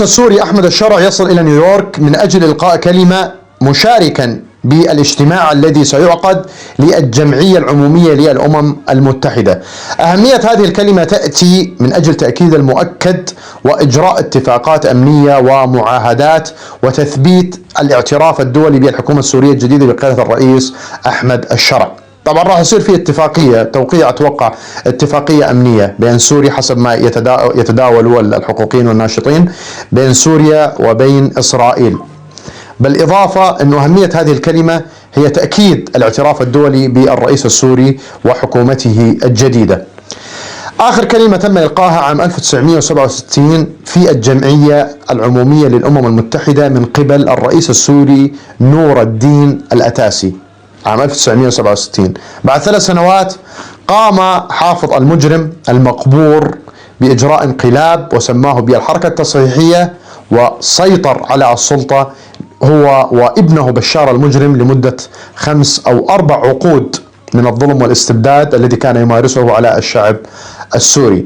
السوري أحمد الشرع يصل إلى نيويورك من أجل إلقاء كلمة مشاركا بالاجتماع الذي سيعقد للجمعية العمومية للأمم المتحدة. أهمية هذه الكلمة تأتي من أجل تأكيد المؤكد وإجراء اتفاقات أمنية ومعاهدات وتثبيت الاعتراف الدولي بالحكومة السورية الجديدة بقيادة الرئيس أحمد الشرع. طبعا راح يصير في اتفاقية توقيع أتوقع اتفاقية أمنية بين سوريا حسب ما يتداول الحقوقيين والناشطين بين سوريا وبين إسرائيل. بالإضافة أن أهمية هذه الكلمة هي تأكيد الاعتراف الدولي بالرئيس السوري وحكومته الجديدة. آخر كلمة تم إلقاها عام 1967 في الجمعية العمومية للأمم المتحدة من قبل الرئيس السوري نور الدين الأتاسي عام 1967. بعد 3 سنوات قام حافظ المجرم المقبور بإجراء انقلاب وسماه بالحركة التصحيحية وسيطر على السلطة هو وابنه بشار المجرم لمدة 5 أو 4 عقود من الظلم والاستبداد الذي كان يمارسه على الشعب السوري.